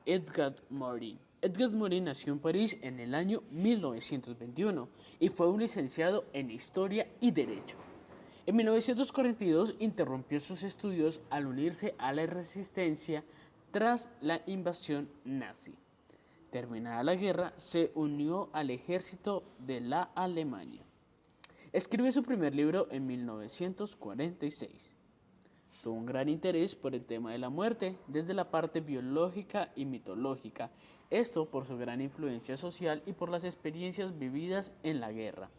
Edgar Morin. Edgar Morin nació en París en el año 1921 y fue un licenciado en Historia y Derecho. En 1942 interrumpió sus estudios al unirse a la resistencia tras la invasión nazi. Terminada la guerra, se unió al ejército de la Alemania. Escribe su primer libro en 1946. Tuvo un gran interés por el tema de la muerte, desde la parte biológica y mitológica, esto por su gran influencia social y por las experiencias vividas en la guerra.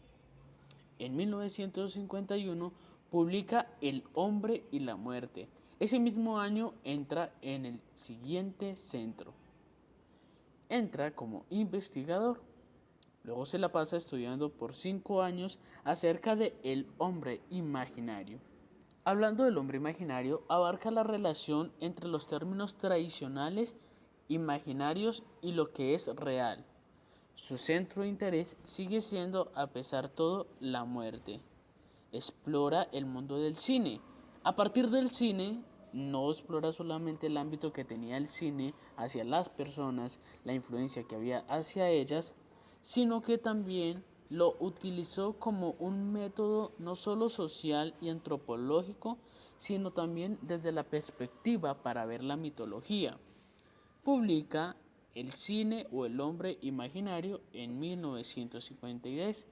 En 1951 publica El hombre y la muerte. Ese mismo año entra en el siguiente centro. Entra como investigador. Luego se la pasa estudiando por 5 años acerca de el hombre imaginario. Hablando del hombre imaginario, abarca la relación entre los términos tradicionales, imaginarios y lo que es real. Su centro de interés sigue siendo, a pesar de todo, la muerte. Explora el mundo del cine. A partir del cine, no explora solamente el ámbito que tenía el cine hacia las personas, la influencia que había hacia ellas, sino que también lo utilizó como un método no solo social y antropológico, sino también desde la perspectiva para ver la mitología. Publica El cine o el hombre imaginario en 1952.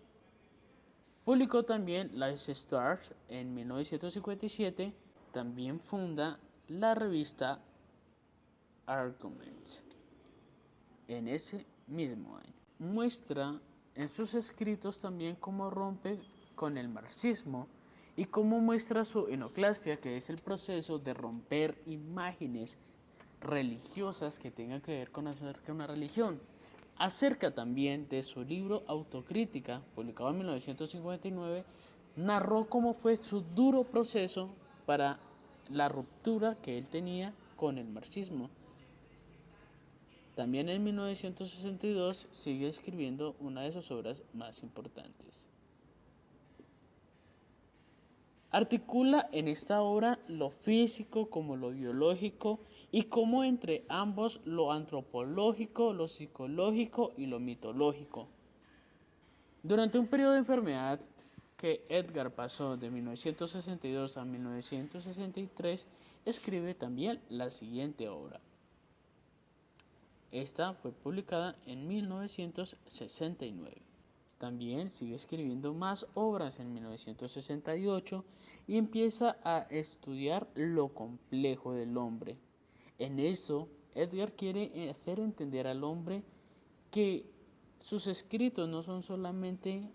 Publicó también Las Stars en 1957. También funda la revista Arguments en ese mismo año. Muestra en sus escritos también cómo rompe con el marxismo y cómo muestra su iconoclastia, que es el proceso de romper imágenes religiosas que tengan que ver con acerca de una religión. Acerca también de su libro Autocrítica, publicado en 1959, narró cómo fue su duro proceso para la ruptura que él tenía con el marxismo. También en 1962 sigue escribiendo una de sus obras más importantes. Articula en esta obra lo físico como lo biológico y cómo entre ambos lo antropológico, lo psicológico y lo mitológico. Durante un periodo de enfermedad que Edgar pasó de 1962 a 1963, escribe también la siguiente obra. Esta fue publicada en 1969. También sigue escribiendo más obras en 1968 y empieza a estudiar lo complejo del hombre. En eso, Edgar quiere hacer entender al hombre que sus escritos no son solamente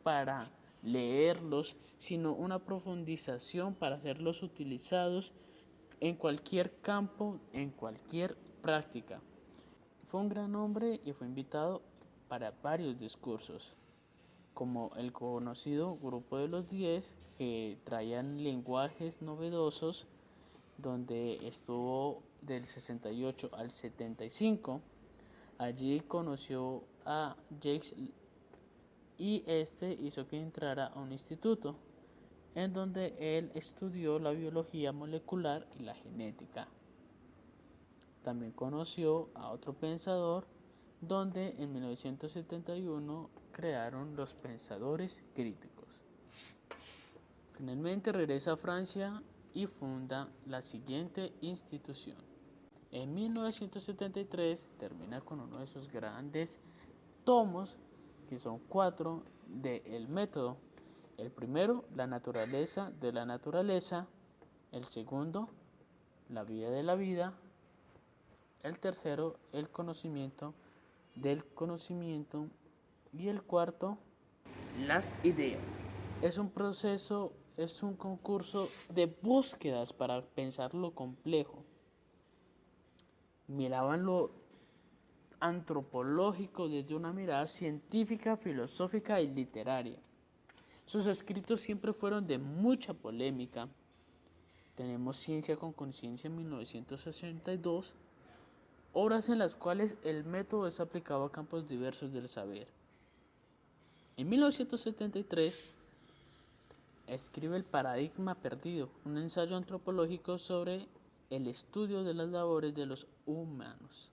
para leerlos, sino una profundización para hacerlos utilizados en cualquier campo, en cualquier práctica. Fue un gran hombre y fue invitado para varios discursos, como el conocido Grupo de los 10, que traían lenguajes novedosos, donde estuvo del 68 al 75. Allí conoció a Jacques y este hizo que entrara a un instituto en donde él estudió la biología molecular y la genética. También conoció a otro pensador, donde en 1971 crearon los pensadores críticos. Finalmente regresa a Francia y funda la siguiente institución. En 1973 termina con uno de sus grandes tomos, que son 4 de El Método. El primero, La naturaleza de la naturaleza. El segundo, La vida de la vida. El tercero, El conocimiento del conocimiento. Y el cuarto, Las ideas. Es un proceso, es un concurso de búsquedas para pensar lo complejo. Miraban lo antropológico desde una mirada científica, filosófica y literaria. Sus escritos siempre fueron de mucha polémica. Tenemos Ciencia con Conciencia en 1962, obras en las cuales el método es aplicado a campos diversos del saber. En 1973 escribe El paradigma perdido, un ensayo antropológico sobre el estudio de las labores de los humanos.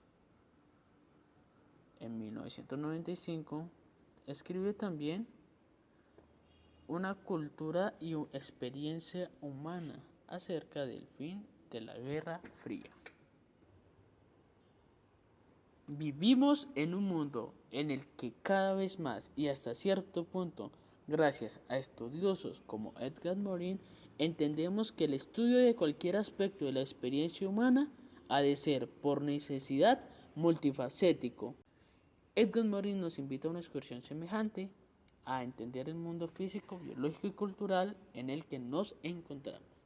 En 1995 escribe también Una cultura y experiencia humana acerca del fin de la Guerra Fría. Vivimos en un mundo en el que cada vez más y hasta cierto punto, gracias a estudiosos como Edgar Morin, entendemos que el estudio de cualquier aspecto de la experiencia humana ha de ser, por necesidad, multifacético. Edgar Morin nos invita a una excursión semejante a entender el mundo físico, biológico y cultural en el que nos encontramos.